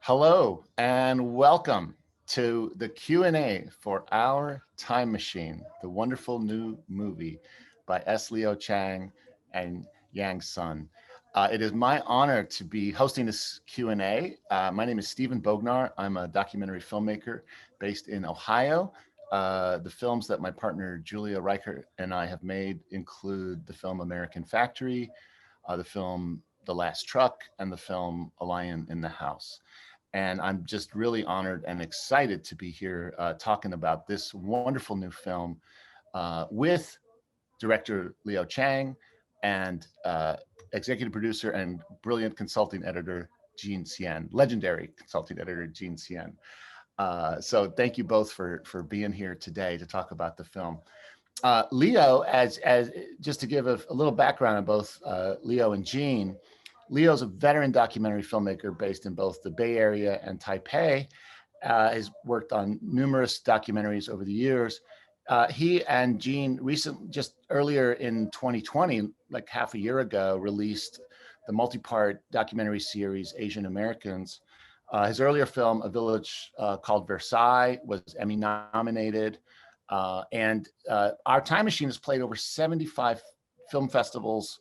Hello and welcome to the Q&A for Our Time Machine, the wonderful new movie by S. Leo Chiang and Yang Tsien. It is my honor to be hosting this Q&A. My name is Steve Bognar. I'm a documentary filmmaker based in Ohio. The films that my partner Julia Reichert and I have made include the film American Factory, the film The Last Truck, and the film A Lion in the House. And I'm just really honored and excited to be here talking about this wonderful new film with director Leo Chiang and executive producer and brilliant consulting editor Jean Tsien, legendary consulting editor Jean Tsien. So thank you both for being here today to talk about the film. Leo, as just to give a little background on both Leo and Jean. Leo's a veteran documentary filmmaker based in both the Bay Area and Taipei. Has worked on numerous documentaries over the years. He and Jean just earlier in 2020, like half a year ago, released the multi-part documentary series Asian Americans. His earlier film, A Village Called Versailles, was Emmy nominated. And Our Time Machine has played over 75 film festivals,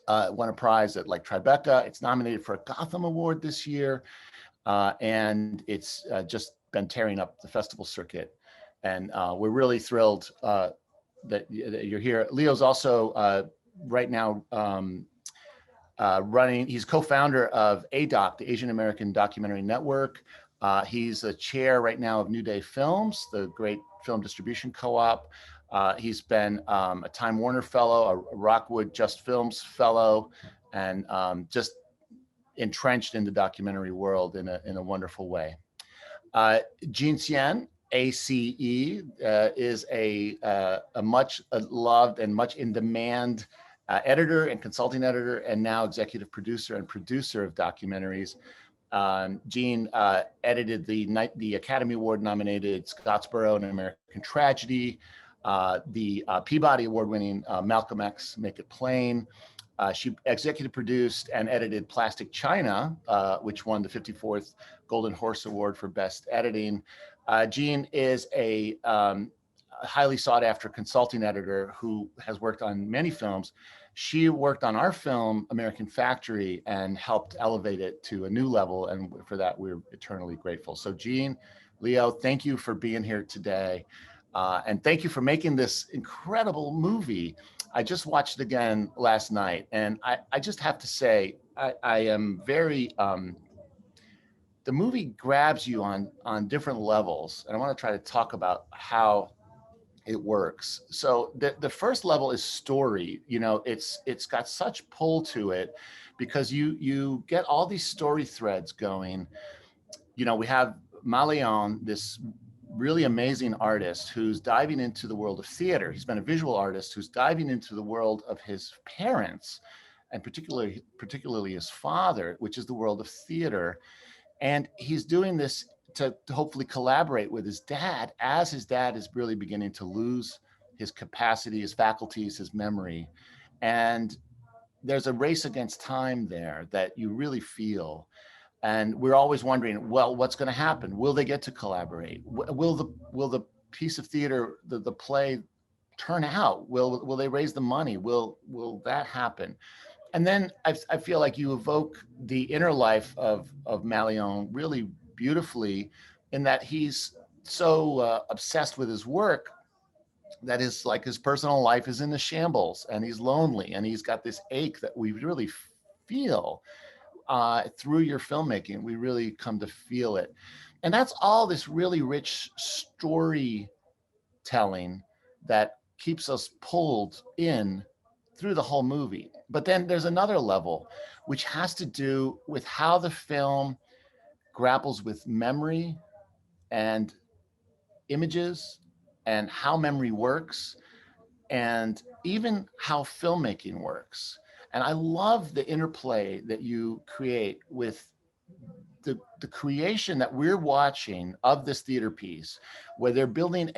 won a prize at like Tribeca. It's nominated for a Gotham Award this year. And it's just been tearing up the festival circuit. And we're really thrilled that you're here. Leo's also right now running, he's co-founder of ADOC, the Asian American Documentary Network. He's a chair right now of New Day Films, the great film distribution co-op. He's been a Time Warner Fellow, a Rockwood Just Films Fellow, and just entrenched in the documentary world in a wonderful way. Jean Tsien, ACE, is a much loved and much in demand editor and consulting editor, and now executive producer and producer of documentaries. Jean edited the Academy Award nominated Scottsboro, An American Tragedy, the Peabody Award-winning Malcolm X, Make It Plain. She executive produced and edited Plastic China, which won the 54th Golden Horse Award for Best Editing. Jean is a highly sought after consulting editor who has worked on many films. She worked on our film, American Factory, and helped elevate it to a new level. And for that, we're eternally grateful. So Jean, Leo, thank you for being here today. And thank you for making this incredible movie. I just watched it again last night, and I just have to say, I am very, the movie grabs you on different levels, and I want to try to talk about how it works. So the first level is story. You know, it's got such pull to it because you get all these story threads going. You know, we have Malion, this really amazing artist who's diving into the world of theater. He's been a visual artist who's diving into the world of his parents, and particularly his father, which is the world of theater. And he's doing this to hopefully collaborate with his dad as his dad is really beginning to lose his capacity, his faculties, his memory. And there's a race against time there that you really feel. And we're always wondering, well, what's going to happen? Will they get to collaborate? Will the piece of theater, the play, turn out? Will they raise the money? Will that happen? And then I feel like you evoke the inner life of Malion really beautifully, in that he's so obsessed with his work that his personal life is in the shambles, and he's lonely, and he's got this ache that we really feel. Through your filmmaking, we really come to feel it. And that's all this really rich storytelling that keeps us pulled in through the whole movie. But then there's another level, which has to do with how the film grapples with memory and images and how memory works, and even how filmmaking works. And I love the interplay that you create with the creation that we're watching of this theater piece, where they're building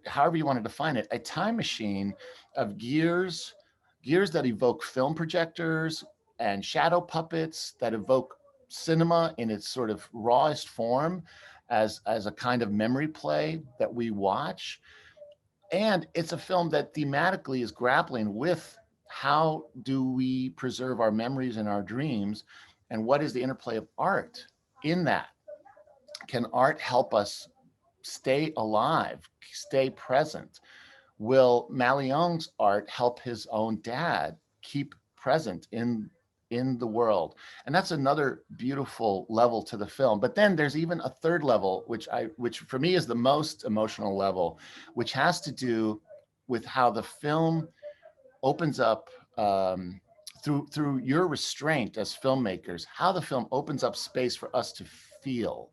however you want to define it, a time machine of gears that evoke film projectors and shadow puppets that evoke cinema in its sort of rawest form as a kind of memory play that we watch. And it's a film that thematically is grappling with how do we preserve our memories and our dreams, and what is the interplay of art in that? Can art help us stay alive, stay present? Will Maliong's art help his own dad keep present in the world? And that's another beautiful level to the film. But then there's even a third level, which for me is the most emotional level, which has to do with how the film opens up, through your restraint as filmmakers, how the film opens up space for us to feel.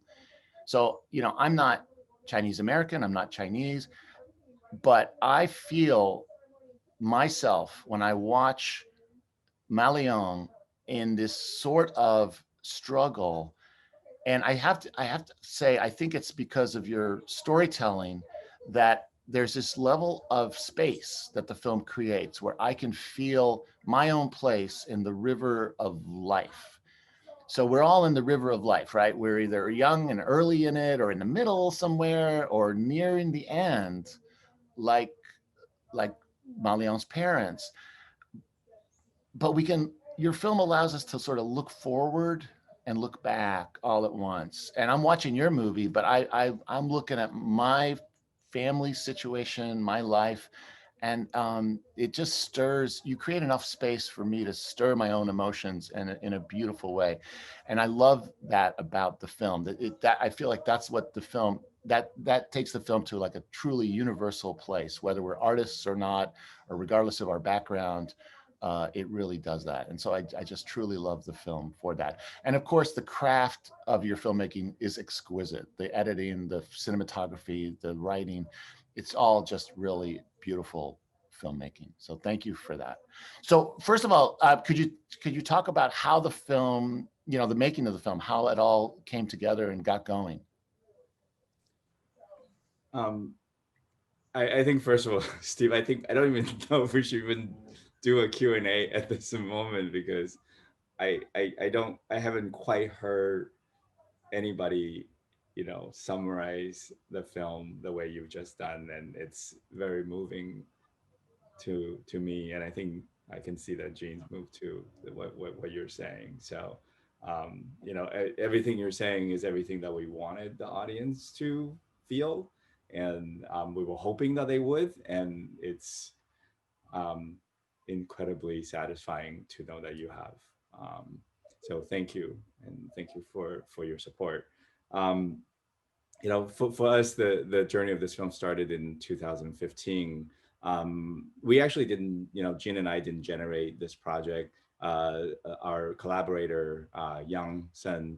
So, I'm not Chinese American, I'm not Chinese, but I feel myself when I watch Maliong in this sort of struggle. And I have to say, I think it's because of your storytelling that there's this level of space that the film creates where I can feel my own place in the river of life. So we're all in the river of life, right? We're either young and early in it, or in the middle somewhere, or nearing the end, like like Maliong's parents. But your film allows us to sort of look forward and look back all at once. And I'm watching your movie, but I'm looking at my family situation, my life, and it just stirs. You create enough space for me to stir my own emotions in a beautiful way, and I love that about the film. That I feel like that's what the film that takes the film to like a truly universal place, whether we're artists or not, or regardless of our background. It really does that. And so I just truly love the film for that. And of course, the craft of your filmmaking is exquisite. The editing, the cinematography, the writing, it's all just really beautiful filmmaking. So thank you for that. So first of all, could you talk about how the film, the making of the film, how it all came together and got going? Um, I think first of all, Steve, I think I don't even know if we should even do a Q and A at this moment because I haven't quite heard anybody, summarize the film the way you've just done, and it's very moving to me, and I think I can see that Gene's moved to what you're saying. So, everything you're saying is everything that we wanted the audience to feel, and we were hoping that they would, and it's um, incredibly satisfying to know that you have. Um, so thank you, and thank you for your support. Um, for us, the journey of this film started in 2015. We actually didn't, Jean and I didn't generate this project. Our collaborator, Yang Tsien,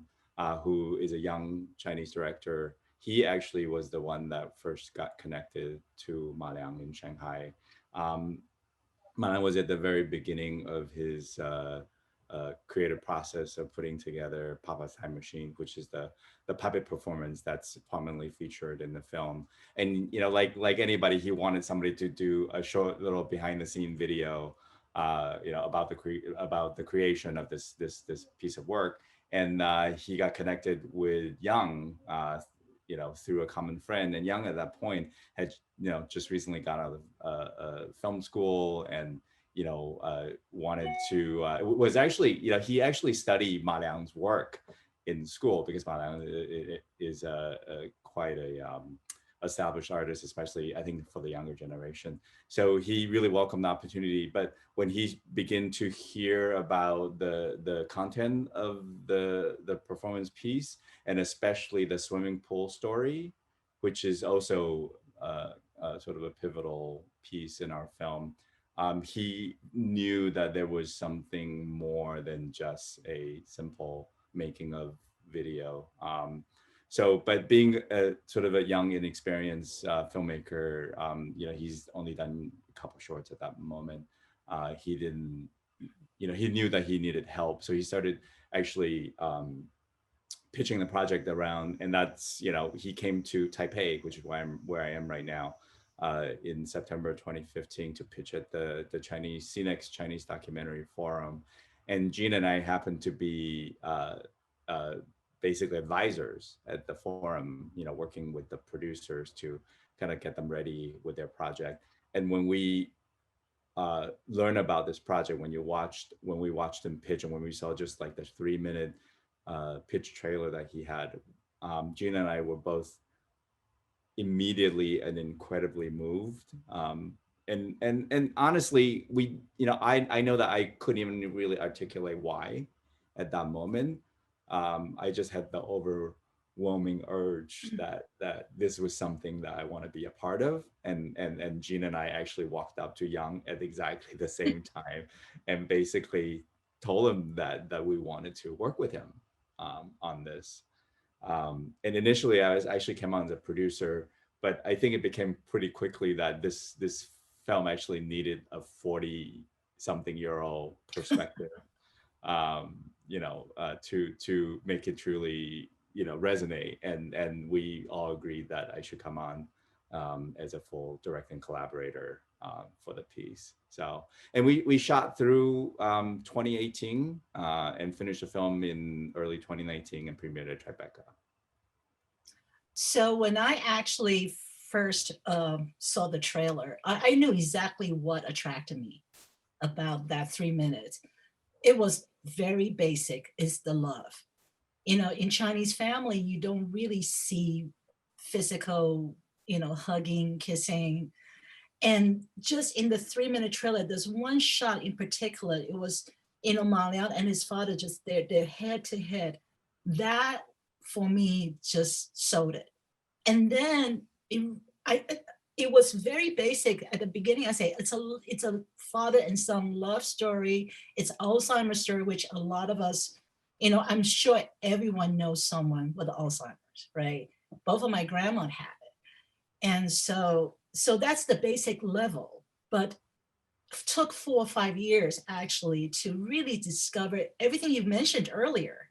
who is a young Chinese director, he actually was the one that first got connected to Ma Liang in Shanghai. Um, Mine was at the very beginning of his creative process of putting together Papa's Time Machine, which is the puppet performance that's prominently featured in the film. And like anybody, he wanted somebody to do a short little behind the scene video, about about the creation of this piece of work. And he got connected with Young. Through a common friend, and Young at that point had just recently got out of film school, and wanted to was actually he actually studied Ma Liang's work in school because Ma Liang is quite a established artist, especially I think for the younger generation. So he really welcomed the opportunity. But when he began to hear about the content of the performance piece, and especially the swimming pool story, which is also sort of a pivotal piece in our film, he knew that there was something more than just a simple making of video. But being a sort of a young, inexperienced filmmaker, he's only done a couple shorts at that moment. He didn't, he knew that he needed help, so he started actually pitching the project around, and that's he came to Taipei, which is where I am right now, in September 2015 to pitch at the CNEX Chinese Documentary Forum, and Gene and I happened to be uh, basically advisors at the forum, working with the producers to kind of get them ready with their project. And when we learn about this project, when we watched him pitch, and when we saw just like the 3 minute pitch trailer that he had, Gina and I were both immediately and incredibly moved. And honestly, I know that I couldn't even really articulate why at that moment. I just had the overwhelming urge that this was something that I want to be a part of. And Gina and I actually walked up to Young at exactly the same time and basically told him that we wanted to work with him on this. And initially, I was actually came on as a producer, but I think it became pretty quickly that this film actually needed a 40-something-year-old perspective, to make it truly, resonate. And we all agreed that I should come on as a full directing collaborator for the piece. So, and we shot through 2018 and finished the film in early 2019 and premiered at Tribeca. So when I actually first saw the trailer, I knew exactly what attracted me about that 3 minutes. It was very basic. It's the love. In Chinese family, you don't really see physical, hugging, kissing. And just in the 3 minute trailer, there's one shot in particular. It was, Ma Liang and his father just they're head to head. That for me just sold it. And then I, it was very basic at the beginning. I say it's a father and son love story. It's Alzheimer's story, which a lot of us, I'm sure everyone knows someone with Alzheimer's, right? Both of my grandma had it, and so that's the basic level. But took 4 or 5 years actually to really discover everything you mentioned earlier.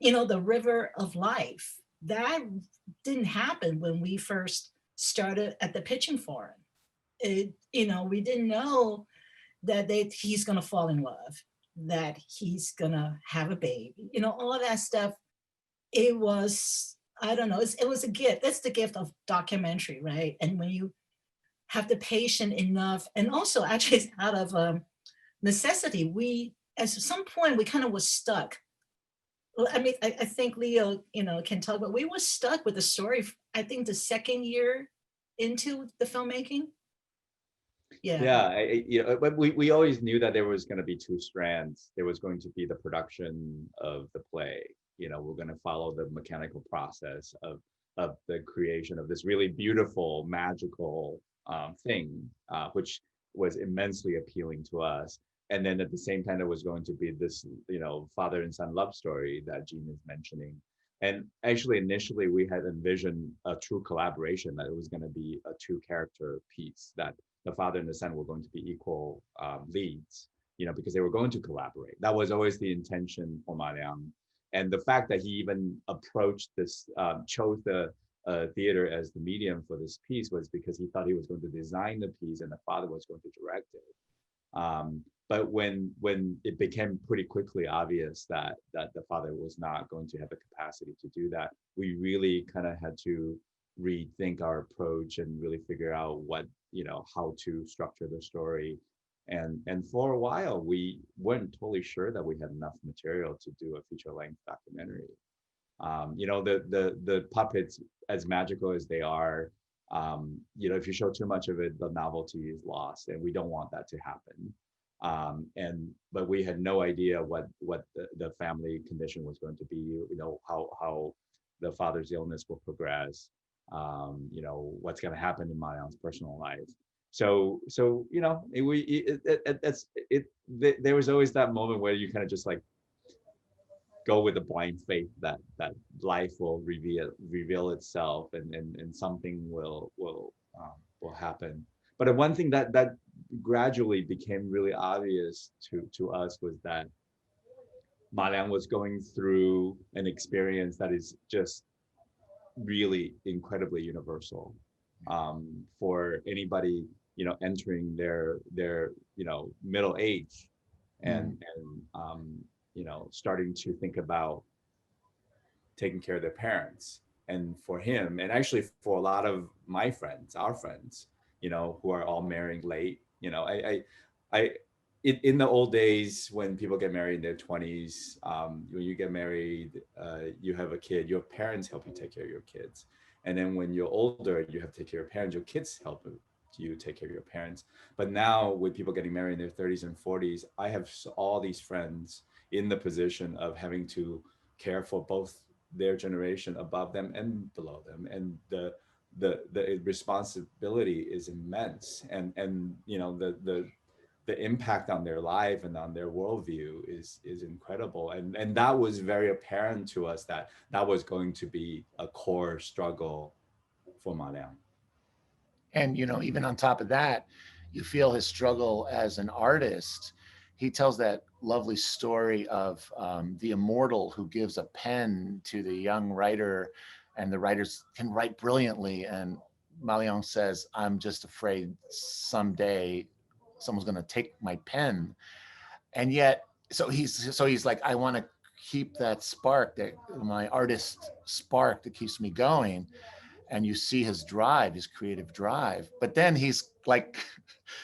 The river of life that didn't happen when we first started at the pitching forum. We didn't know that he's going to fall in love, that he's going to have a baby, all of that stuff. It was, I don't know, it was a gift. That's the gift of documentary, right? And when you have the patient enough, and also actually out of necessity, we, at some point, we kind of was stuck. Well, I mean, I think Leo, can talk about, we were stuck with the story, I think the second year into the filmmaking. Yeah. Yeah, but we always knew that there was going to be two strands. There was going to be the production of the play. We're going to follow the mechanical process of the creation of this really beautiful, magical thing, which was immensely appealing to us. And then at the same time, there was going to be this, father and son love story that Jean is mentioning. And actually, initially, we had envisioned a true collaboration, that it was going to be a two-character piece, that the father and the son were going to be equal leads, because they were going to collaborate. That was always the intention for Ma Liang. And the fact that he even approached this, chose the theater as the medium for this piece, was because he thought he was going to design the piece and the father was going to direct it. But when it became pretty quickly obvious that the father was not going to have the capacity to do that, we really kind of had to rethink our approach and really figure out how to structure the story. And for a while, we weren't totally sure that we had enough material to do a feature-length documentary. The puppets, as magical as they are, if you show too much of it, the novelty is lost, and we don't want that to happen. But we had no idea what the family condition was going to be, how the father's illness will progress, what's going to happen in Ma Liang's personal life. So there was always that moment where you kind of just like go with a blind faith that life will reveal itself, and something will happen. But the one thing that gradually became really obvious to us was that Ma Liang was going through an experience that is just really incredibly universal, for anybody entering their middle age, and starting to think about taking care of their parents. And for him, and actually for a lot of my friends, our friends, you know, who are all marrying late, you know, I in the old days when people get married in their 20s, when you get married, you have a kid, your parents help you take care of your kids. And then when you're older, you have to take care of your parents, your kids help you take care of your parents. But now with people getting married in their 30s and 40s, I have all these friends in the position of having to care for both their generation above them and below them. And the responsibility is immense. And you know, the impact on their life and on their worldview is incredible. And that was very apparent to us that that was going to be a core struggle for Ma Liang. And you know, even on top of that, you feel his struggle as an artist. He tells that lovely story of the immortal who gives a pen to the young writer, and the writers can write brilliantly. And Maliang says, "I'm just afraid someday someone's going to take my pen." And yet, so he's like, "I want to keep that spark, that my artist spark that keeps me going." And you see his drive, his creative drive. But then he's like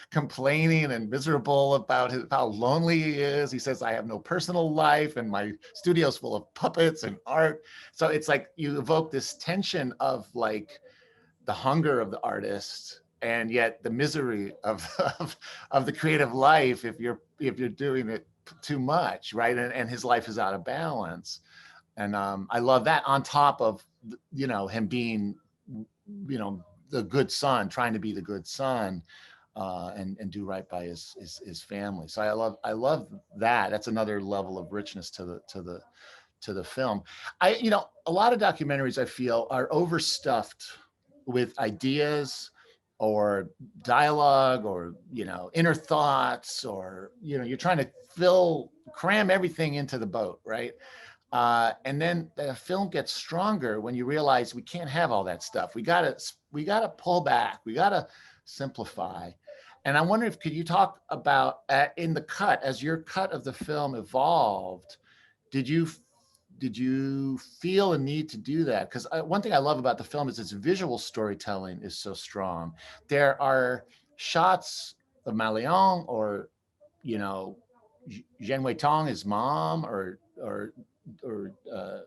complaining and miserable about how lonely he is. He says, "I have no personal life and my studio's full of puppets and art." So it's like you evoke this tension of like the hunger of the artist and yet the misery of the creative life if you're doing it too much, right? And his life is out of balance. And I love that on top of, you know, him being, you know, the good son, trying to be the good son, and do right by his family. So I love that. That's another level of richness to the film. You know, a lot of documentaries I feel are overstuffed with ideas or dialogue or, you know, inner thoughts, or, you know, you're trying to cram everything into the boat, right? And then the film gets stronger when you realize we can't have all that stuff. We gotta pull back. We gotta simplify. And I wonder if could you talk about in the cut, as your cut of the film evolved, did you did you feel a need to do that? Because one thing I love about the film is its visual storytelling is so strong. There are shots of Maliang, or, you know, Jean Tong, his mom, or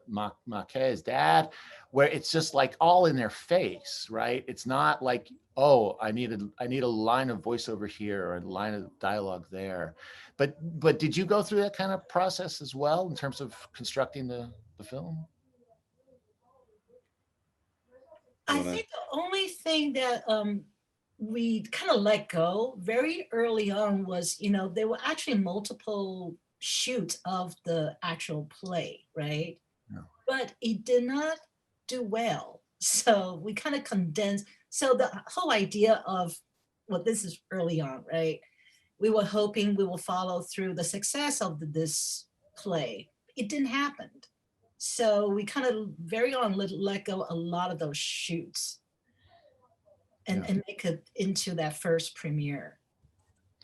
Ma Ke, his dad, where it's just like all in their face, right? It's not like, oh, I need a line of voiceover here or a line of dialogue there. But did you go through that kind of process as well in terms of constructing the film? You I wanna? think the only thing that we kind of let go very early on was, you know, there were actually multiple shoots of the actual play, right? Yeah. But it did not do well. So we kind of condensed. So the whole idea of, well, this is early on, right? We were hoping we will follow through the success of this play. It didn't happen. So we kind of very on let go a lot of those shoots Yeah. and make it into that first premiere.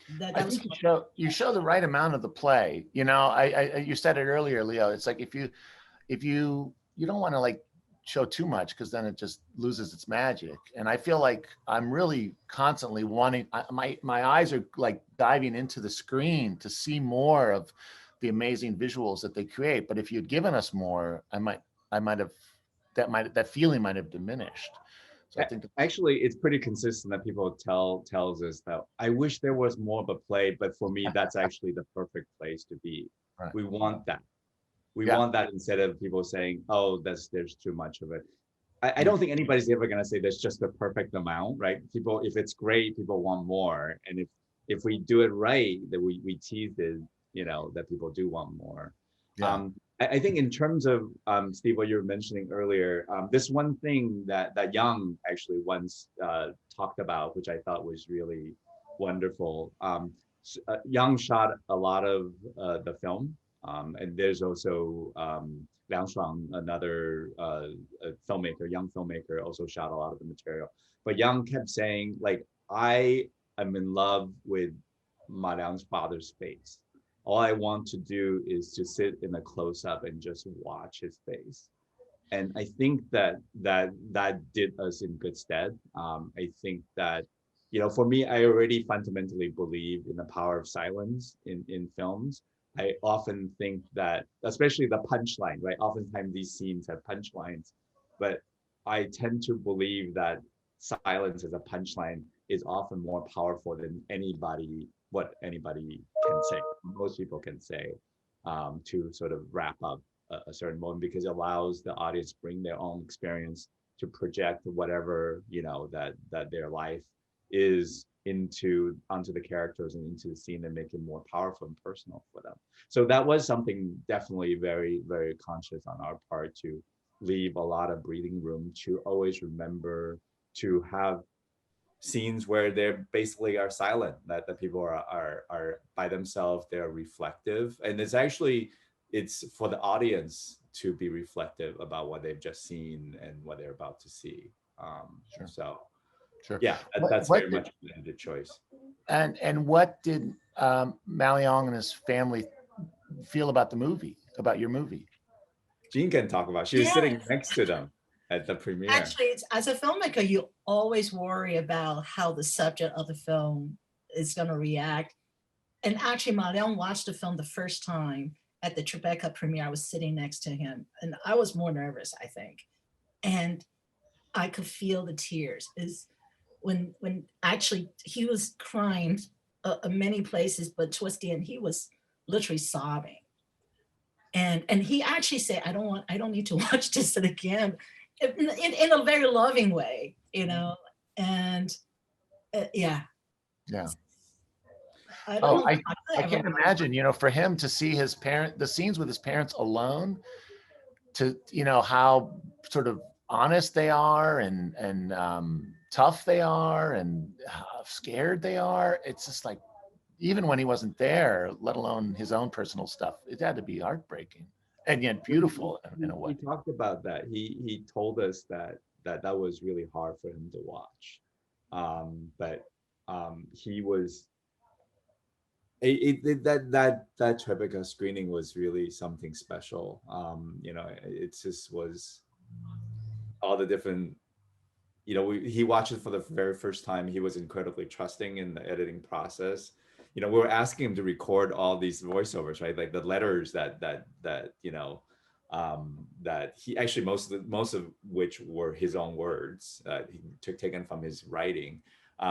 I That was think you show the right amount of the play. You know, you said it earlier, Leo. It's like if you don't want to like show too much, because then it just loses its magic. And I feel like I'm really constantly wanting, my eyes are like diving into the screen to see more of the amazing visuals that they create. But if you'd given us more, I might have, that feeling might have diminished. So I think that's Actually, it's pretty consistent that people tells us that I wish there was more of a play, but for me, that's actually the perfect place to be. right. We want that. We Yeah. want that instead of people saying, "Oh, there's too much of it." I Mm. don't think anybody's ever gonna say there's just the perfect amount, right? People, if it's great, people want more, and if we do it right, that we tease it, you know, that people do want more. Yeah. I think in terms of Steve, what you were mentioning earlier, this one thing that Young actually once talked about, which I thought was really wonderful. Young shot a lot of the film, and there's also Liang Shuang, another filmmaker, young filmmaker, also shot a lot of the material. But Young kept saying, like, I am in love with Ma Liang's father's face. All I want to do is to sit in a close up and just watch his face. And I think that did us in good stead. I think that, for me, I already fundamentally believe in the power of silence in films. I often think that, especially the punchline, right? Oftentimes these scenes have punchlines, but I tend to believe that silence as a punchline is often more powerful than what anybody can say, most people can say, to sort of wrap up a certain moment, because it allows the audience bring their own experience to project whatever that their life is onto the characters and into the scene, and make it more powerful and personal for them. So that was something definitely very, very conscious on our part, to leave a lot of breathing room, to always remember to have scenes where they're basically are silent, that the people are by themselves, they're reflective, and it's for the audience to be reflective about what they've just seen and what they're about to see. Sure. So Sure. yeah, that's What very did, much the choice. and what did Maliong and his family feel about the movie, about your movie? Jean can talk about, she was sitting Yes, next to them at the premiere. actually, as a filmmaker, you always worry about how the subject of the film is going to react. And actually, Ma Leon watched the film the first time at the Tribeca premiere. I was sitting next to him, and I was more nervous, I think. And I could feel the tears. Is when actually he was crying many places, but towards the end, he was literally sobbing. And he actually said, I don't need to watch this again," in a very loving way, you know. And yeah, Yeah. I don't Oh, know. I I I ever can't imagine, for him to see the scenes with his parents alone, to how sort of honest they are, and tough they are, and how scared they are. It's just like, even when he wasn't there, let alone his own personal stuff, it had to be heartbreaking and yet beautiful in a way. He talked about that. He told us that was really hard for him to watch. But he was that Tribeca screening was really something special. It just was all the different. He watched it for the very first time. He was incredibly trusting in the editing process. We were asking him to record all these voiceovers, right? Like the letters that he actually, most of which were his own words, he took taken from his writing.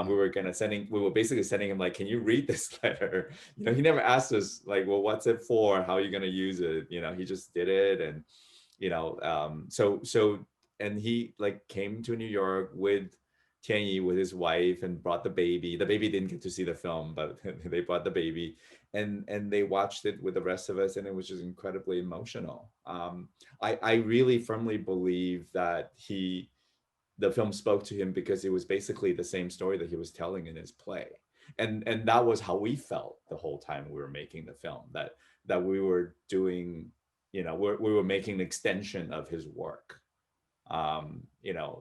We were basically sending him like, can you read this letter? He never asked us like, well, what's it for? How are you going to use it? He just did it. And, and he like came to New York with Tianyi, with his wife, and brought the baby. The baby didn't get to see the film, but they brought the baby, and they watched it with the rest of us, and it was just incredibly emotional. I really firmly believe that the film spoke to him because it was basically the same story that he was telling in his play, and that was how we felt the whole time we were making the film. That we were doing, we were making an extension of his work.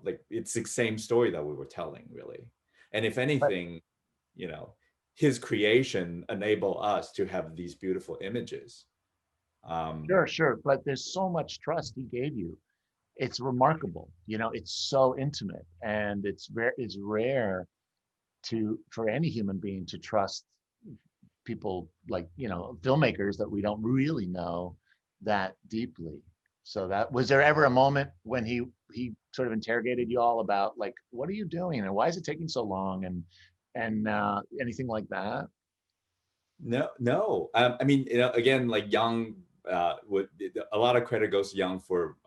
Like it's the same story that we were telling, really. And if But anything, his creation enable us to have these beautiful images. sure, sure. But there's so much trust he gave you. It's remarkable. It's so intimate, and it's rare for any human being to trust people, like, filmmakers that we don't really know that deeply. So, that was there ever a moment when he sort of interrogated you all about, like, what are you doing and why is it taking so long, and anything like that? No, no. I mean, again, like Young, would a lot of credit goes to Young for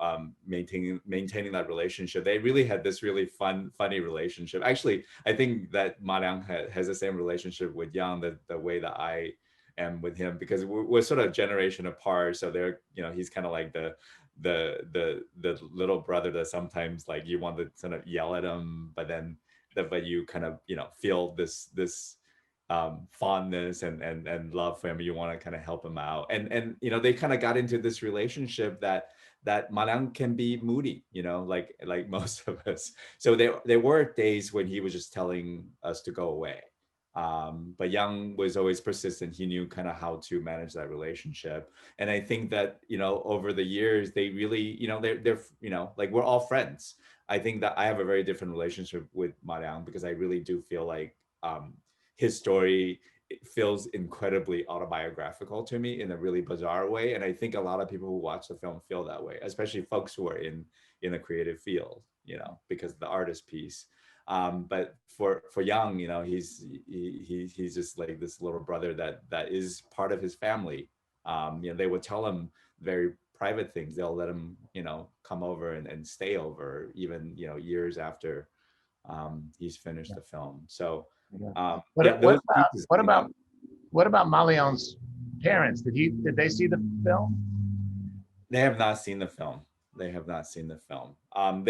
maintaining that relationship. They really had this really funny relationship. Actually, I think that Ma Liang has the same relationship with Young, the way that I am with him, because we're sort of a generation apart. So he's kind of like the little brother that sometimes like you want to sort of yell at him, but you kind of feel this fondness and love for him. You want to kind of help him out, and they kind of got into this relationship that Malang can be moody, like most of us. So there were days when he was just telling us to go away, But Young was always persistent. He knew kind of how to manage that relationship. And I think that, over the years, they really, they're, like we're all friends. I think that I have a very different relationship with Ma Liang because I really do feel like his story, it feels incredibly autobiographical to me in a really bizarre way. And I think a lot of people who watch the film feel that way, especially folks who are in a creative field, because the artist piece. But for Young, he's just like this little brother that is part of his family. They would tell him very private things. They'll let him, come over and stay over even, years after he's finished Yeah. the film. So Yeah. those pieces, What about Malian's parents? Did they see the film? they have not seen the film. They have not seen the film. I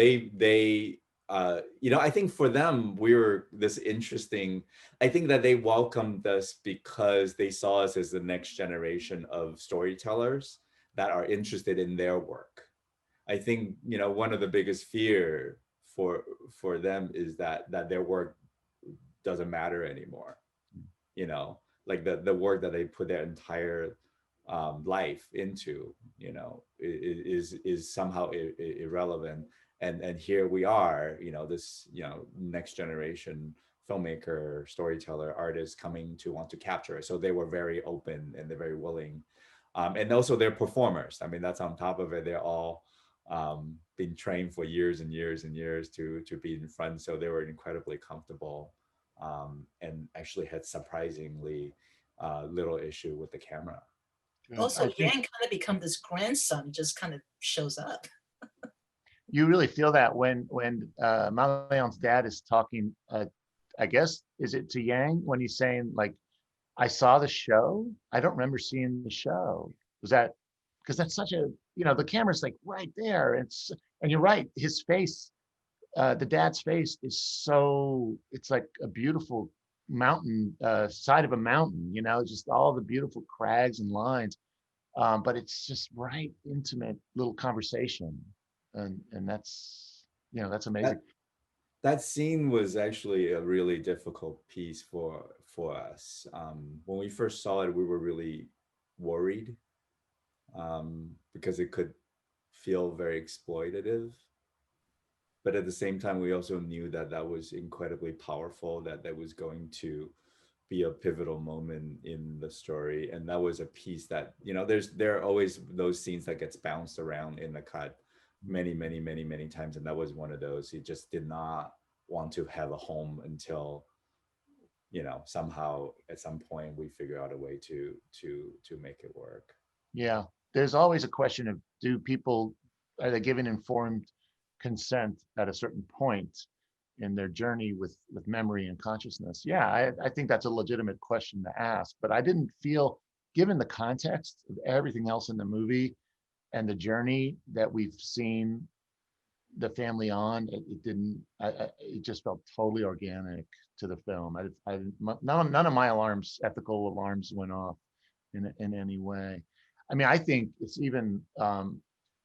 think for them, we were this interesting. I think that they welcomed us because they saw us as the next generation of storytellers that are interested in their work. I think, one of the biggest fear for them is that their work doesn't matter anymore. you know like the work that they put their entire life into, is somehow irrelevant. And here we are, this, next generation filmmaker, storyteller, artist coming to want to capture it. So they were very open and they're very willing. And also they're performers. I mean, that's on top of it. They're all been trained for years and years and years to be in front. So they were incredibly comfortable, and actually had surprisingly little issue with the camera. Good. Also, I Yang think kind of become this grandson, just kind of shows up. you really feel that when Malian's dad is talking. I guess is it to Yang when he's saying like, "I saw the show. I don't remember seeing the show." Was that because that's such a the camera's like right there. And you're right. His face, the dad's face is so it's like a beautiful mountain, side of a mountain. Just all the beautiful crags and lines. But it's just right intimate little conversation, and that's amazing. that that scene was actually a really difficult piece for us. When we first saw it, we were really worried, because it could feel very exploitative. But at the same time, we also knew that that was incredibly powerful, that was going to be a pivotal moment in the story. And that was a piece that, there are always those scenes that gets bounced around in the cut many, many, many, many times. And that was one of those. He just did not want to have a home until, somehow at some point we figure out a way to make it work. Yeah, there's always a question of are they given informed consent at a certain point in their journey with memory and consciousness? Yeah, I think that's a legitimate question to ask, but I didn't feel, given the context of everything else in the movie and the journey that we've seen the family on, it didn't. It just felt totally organic to the film. None of my ethical alarms, went off in any way. I mean, I think it's even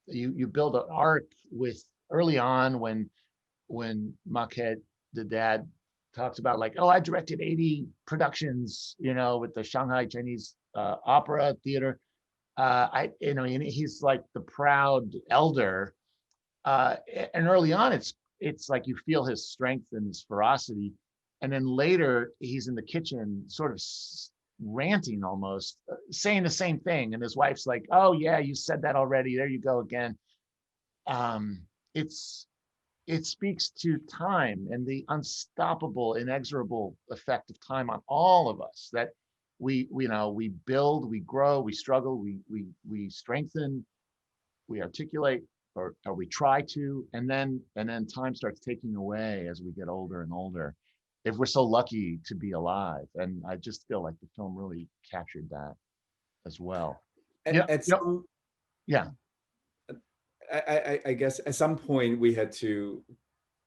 you build an arc with early on when Marquette, the dad, talks about like, oh, I directed 80 productions, with the Shanghai Chinese Opera Theater. And he's like the proud elder. And early on, it's like you feel his strength and his ferocity, and then later he's in the kitchen, sort of ranting almost, saying the same thing, and his wife's like, "Oh yeah, you said that already. There you go again." Um, it's it speaks to time and the unstoppable, inexorable effect of time on all of us. That we build, we grow, we struggle, we strengthen, we articulate, or we try to, and then time starts taking away as we get older and older, if we're so lucky to be alive. And I just feel like the film really captured that as well. At, Yeah, at some yeah, I guess at some point we had to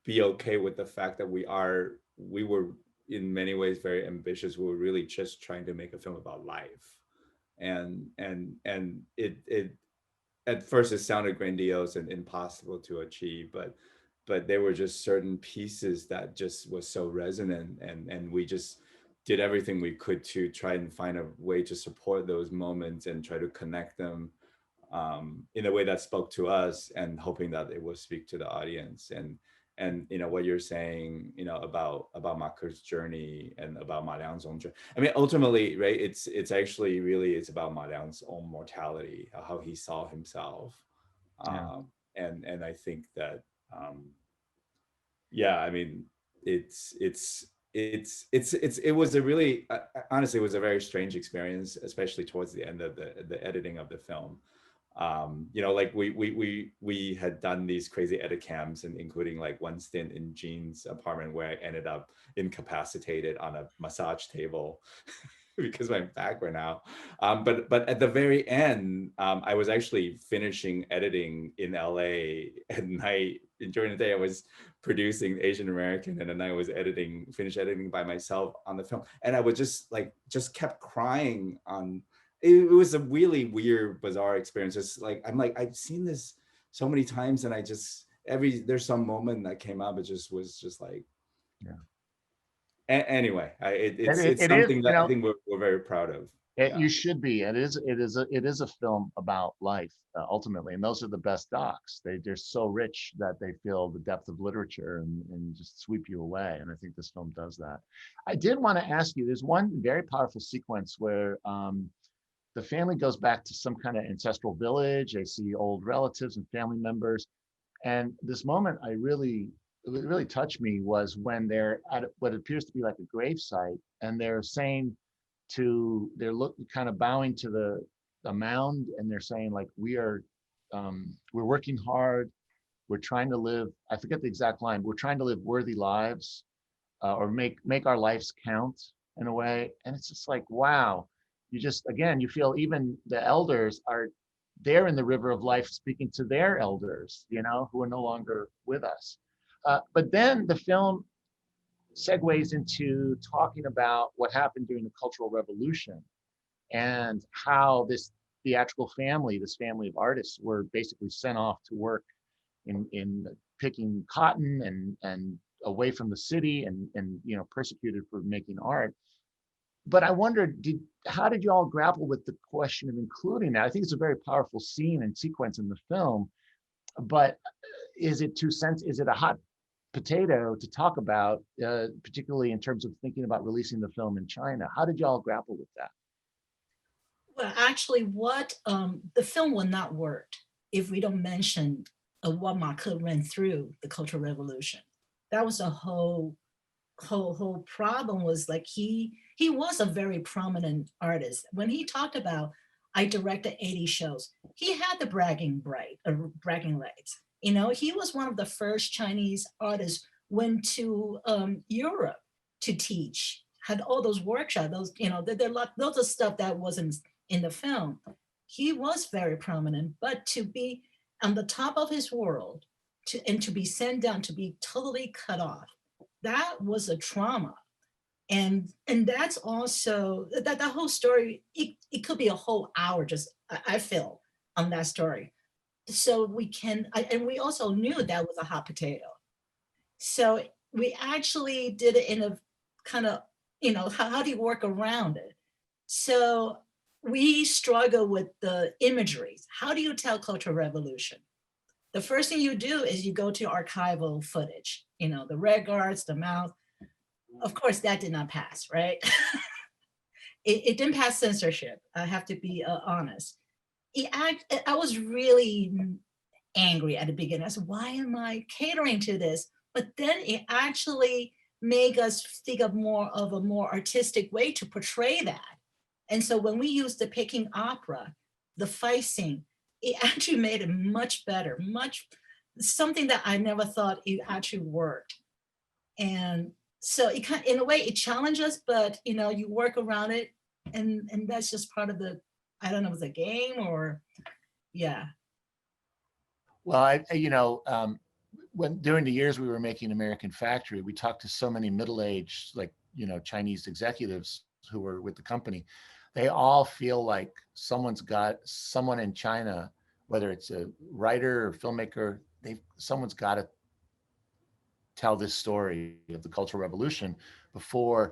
be okay with the fact that we were in many ways very ambitious. We were really just trying to make a film about life. And it at first it sounded grandiose and impossible to achieve, but there were just certain pieces that just was so resonant, and we just did everything we could to try and find a way to support those moments and try to connect them in a way that spoke to us, and hoping that it will speak to the audience. And what you're saying, about Ma Ke's journey and about Ma Liang's own journey. I mean, ultimately, right? It's actually really it's about Ma Liang's own mortality, how he saw himself, Yeah. and I think that yeah, I mean, it was a really honestly, it was a very strange experience, especially towards the end of the editing of the film. Like we had done these crazy edit cams, and including like one stint in Jean's apartment where I ended up incapacitated on a massage table because my back went out. But at the very end, I was actually finishing editing in LA at night. And during the day, I was producing Asian American, and then I was finished editing by myself on the film. And I was just kept crying on. It was a really weird, bizarre experience. Just like I've seen this so many times, and there's some moment that came up. It just was just like, Yeah. Anyway, it's It is, something that I think we're very proud of. Yeah. you should be. It is a film about life, ultimately, and those are the best docs. They're so rich that they feel the depth of literature and just sweep you away. And I think this film does that. I did want to ask you. There's one very powerful sequence where the family goes back to some kind of ancestral village. They see old relatives and family members, and this moment it really touched me was when they're at what appears to be like a grave site, and they're saying they're kind of bowing to the mound, and they're saying like, we're working hard, we're trying to live, I forget the exact line, we're trying to live worthy lives, or make our lives count in a way. And it's just like, wow, you feel even the elders are there in the river of life speaking to their elders, who are no longer with us. But then the film segues into talking about what happened during the Cultural Revolution, and how this this family of artists, were basically sent off to work in picking cotton and away from the city, and persecuted for making art. But I wondered, how did you all grapple with the question of including that? I think it's a very powerful scene and sequence in the film, but is it a hot potato to talk about, particularly in terms of thinking about releasing the film in China? How did you all grapple with that? Well, actually, what the film will not work if we don't mention what Ma Ke ran through the Cultural Revolution. That was a whole problem. Was like he was a very prominent artist. When he talked about, I directed 80 shows, he had the bragging rights. He was one of the first Chinese artists went to Europe to teach, had all those workshops, those are stuff that wasn't in the film. He was very prominent, but to be on the top of his world, and to be sent down, to be totally cut off, that was a trauma. And that's also that whole story. It could be a whole hour, just I feel, on that story. So and we also knew that was a hot potato. So we actually did it in a kind of, how do you work around it? So we struggle with the imageries. How do you tell Cultural Revolution? The first thing you do is you go to archival footage, the red guards, the mouth. Of course, that did not pass, right? It didn't pass censorship. I have to be honest. I was really angry at the beginning. I said, why am I catering to this? But then it actually made us think of a more artistic way to portray that. And so when we used the Peking opera, the fight scene, it actually made it much better, something that I never thought it actually worked. And so in a way, it challenged us, but you work around it, and that's just part of I don't know, if it's a game or, yeah. Well, when during the years we were making American Factory, we talked to so many middle-aged, like, Chinese executives who were with the company. They all feel like someone in China, whether it's a writer or filmmaker, someone's got to tell this story of the Cultural Revolution before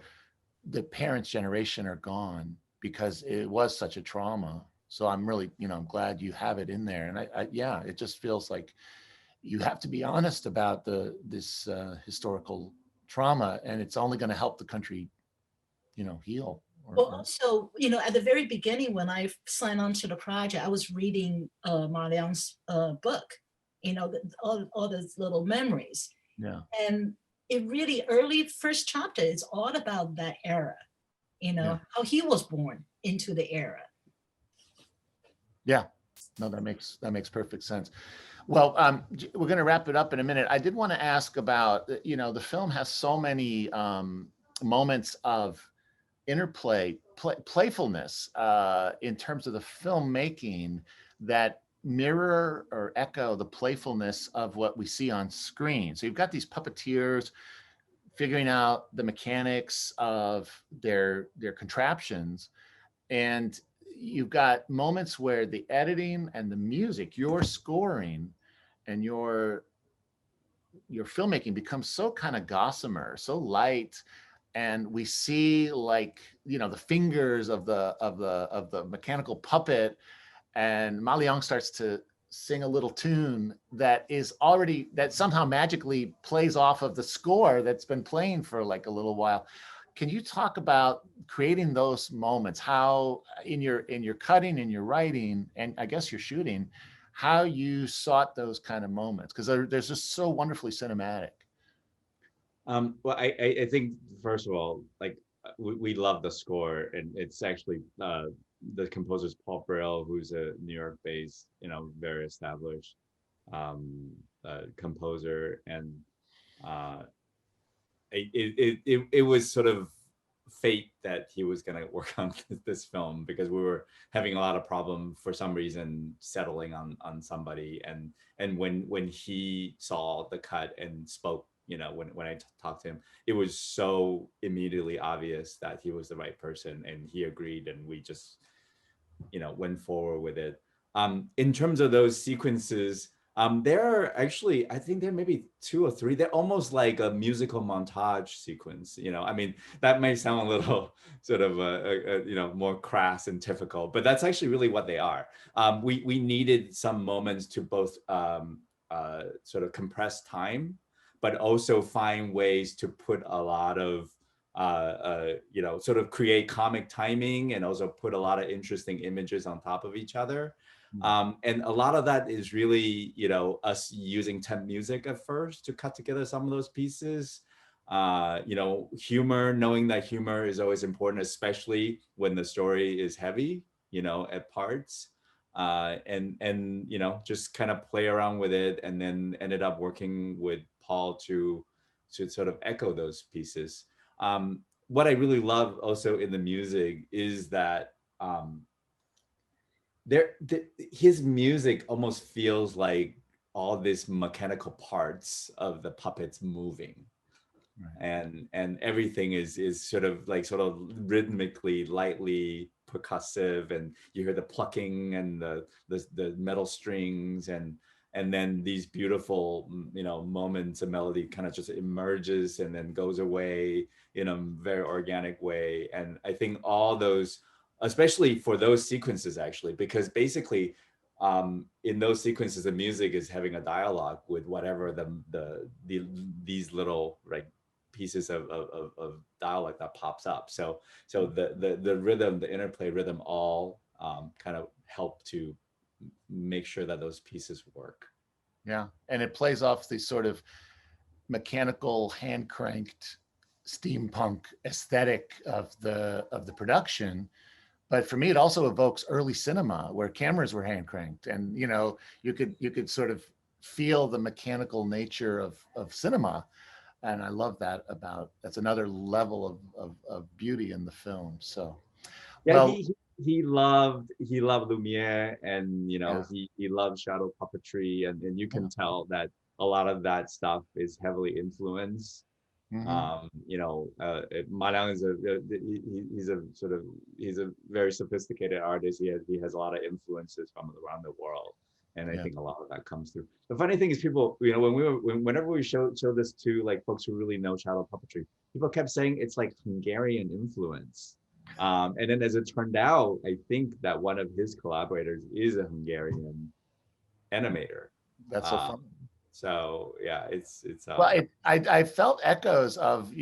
the parents' generation are gone because it was such a trauma. So I'm really, I'm glad you have it in there. And yeah, it just feels like you have to be honest about this historical trauma, and it's only going to help the country, heal. Well, also, at the very beginning, when I signed on to the project, I was reading Ma Liang's book, all those little memories. Yeah. And it really, early first chapter, it's all about that era, Yeah. how he was born into the era. Yeah. No, that makes perfect sense. Well, we're going to wrap it up in a minute. I did want to ask about, the film has so many moments of interplay, playfulness in terms of the filmmaking that mirror or echo the playfulness of what we see on screen. So you've got these puppeteers figuring out the mechanics of their contraptions, and you've got moments where the editing and the music, your scoring and your filmmaking becomes so kind of gossamer, so light, and we see, like, the fingers of the mechanical puppet, and Ma Liang starts to sing a little tune that somehow magically plays off of the score that's been playing for like a little while. Can you talk about creating those moments, how in your cutting, in your writing, and I guess your shooting, how you sought those kind of moments? Because there's just so wonderfully cinematic. Well, I think first of all, like we love the score, and it's actually the composer's Paul Burrell, who's a New York-based, very established composer, and uh, it was sort of fate that he was going to work on this film, because we were having a lot of problem for some reason settling on somebody, and when he saw the cut and spoke, when I talked to him, it was so immediately obvious that he was the right person, and he agreed, and we just went forward with it. In terms of those sequences, there are actually, I think there may be 2 or 3. They're almost like a musical montage sequence. I mean, that may sound a little sort of more crass and typical, but that's actually really what they are. We needed some moments to both sort of compress time, but also find ways to put a lot of sort of create comic timing, and also put a lot of interesting images on top of each other. And a lot of that is really, us using temp music at first to cut together some of those pieces. Humor, knowing that humor is always important, especially when the story is heavy, at parts. And just kind of play around with it, and then ended up working with Paul to sort of echo those pieces. What I really love also in the music is that his music almost feels like all these mechanical parts of the puppets moving. Right. And everything is sort of rhythmically, lightly percussive, and you hear the plucking and the metal strings, and then these beautiful moments of melody kind of just emerges and then goes away in a very organic way. And I think all those, especially for those sequences, actually, because basically in those sequences the music is having a dialogue with whatever these little pieces of dialogue that pops up. So the rhythm, the interplay rhythm, all kind of help to make sure that those pieces work. Yeah, and it plays off the sort of mechanical, hand cranked steampunk aesthetic of the production. But for me, it also evokes early cinema where cameras were hand cranked, and you could sort of feel the mechanical nature of cinema. And I love that that's another level of beauty in the film. So, yeah, well, he loved Lumiere, and yeah. he loved shadow puppetry, and you can tell that a lot of that stuff is heavily influenced. Ma Liang is he's a very sophisticated artist. He has a lot of influences from around the world, And I Yeah. think a lot of that comes through. The funny thing is people, whenever we show this to like folks who really know shadow puppetry, people kept saying it's like Hungarian influence. And then as it turned out, I think that one of his collaborators is a Hungarian animator. That's so fun. So yeah, it's Well, I felt echoes of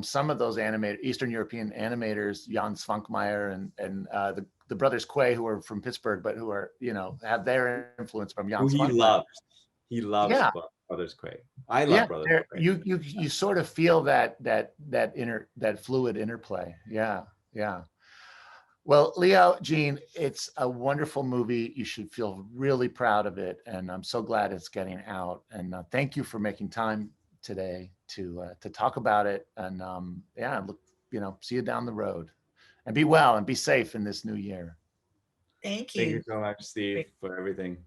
some of those Eastern European animators, Jan Svankmajer and the brothers Quay, who are from Pittsburgh, but who are have their influence from Jan who he Svankmajer. loves. He loves Yeah, Brothers Quay. I love yeah. Brothers Quay. You sort of feel that fluid interplay. Yeah, yeah. Well, Leo, Jean, it's a wonderful movie. You should feel really proud of it, and I'm so glad it's getting out. And thank you for making time today to talk about it. And yeah, look, see you down the road, and be well and be safe in this new year. Thank Thank you. you so much, Steve, for everything.